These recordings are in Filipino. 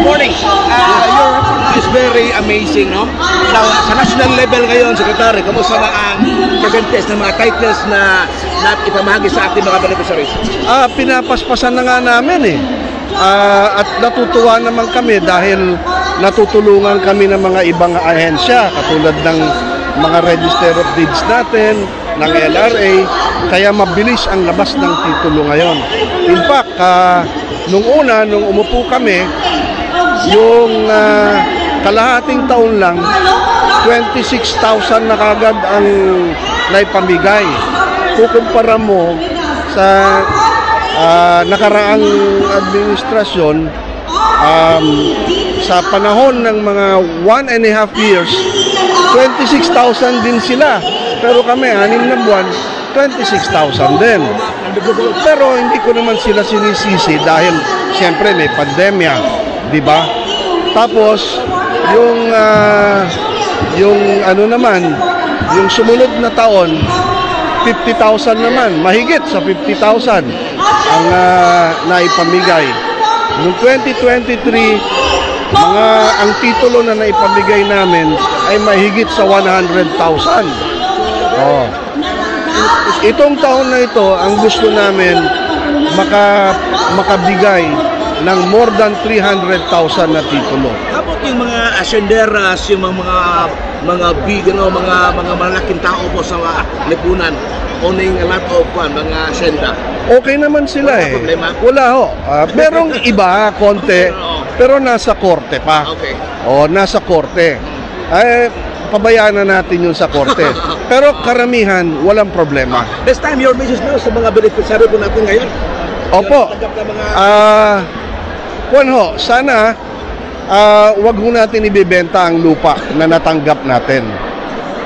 morning. Your report is very amazing, no? Now, sa national level ngayon, Secretary, kamusta na ang presentes ng mga titles na ipamahagi sa ating mga beneficiaries? Pinapaspasan na nga namin eh. At natutuwa naman kami dahil natutulungan kami ng mga ibang ahensya katulad ng mga Register of Deeds natin, ng LRA, kaya mabilis ang labas ng titulo ngayon. In fact, nung umupo kami, yung kalahating taon lang, 26,000 na kagad ang naipamigay. Kukumpara mo sa nakaraang administrasyon, sa panahon ng mga 1.5 years, 26,000 din sila. Pero kami, 6 na buwan, 26,000 din. Pero hindi ko naman sila sinisisi dahil siyempre may pandemya, di ba? Tapos, yung yung sumunod na taon, 50,000 naman, mahigit sa 50,000 ang naipamigay. Noong 2023, ang titulo na naipamigay namin ay mahigit sa 100,000. Itong taon na ito, ang gusto namin makabigay ng more than 300,000 na titulo. Tapos yung mga asyenderas, yung mga big, mga malaking tao po sa lipunan, owning a lot of mga asyenda. Okay naman sila eh. Wala ho. Merong iba, konti, pero nasa korte pa. Okay. Nasa korte. Pabayaan na natin yun sa korte. Pero karamihan, walang problema. This time, your message na sa mga beneficiary po natin ngayon? Opo. Sana wag ho natin ibebenta ang lupa na natanggap natin.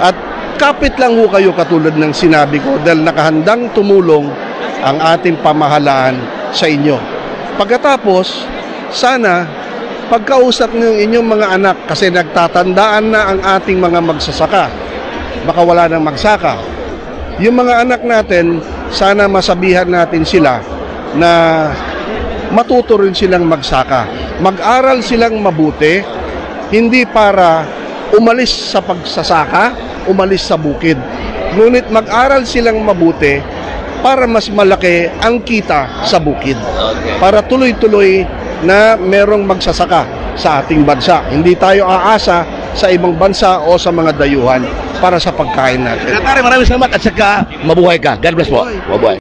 At kapit lang ho kayo katulad ng sinabi ko dahil nakahandang tumulong ang ating pamahalaan sa inyo. Pagkatapos, sana pagkausap niyo yung inyong mga anak kasi nagtatandaan na ang ating mga magsasaka. Baka wala nang magsaka. Yung mga anak natin, sana masabihan natin sila na matuto rin silang magsaka. Mag-aral silang mabuti, hindi para umalis sa pagsasaka, umalis sa bukid. Ngunit mag-aral silang mabuti para mas malaki ang kita sa bukid. Para tuloy-tuloy na merong magsasaka sa ating bansa. Hindi tayo aasa sa ibang bansa o sa mga dayuhan para sa pagkain natin. Secretary, maraming salamat at saka mabuhay ka. God bless po. Mabuhay.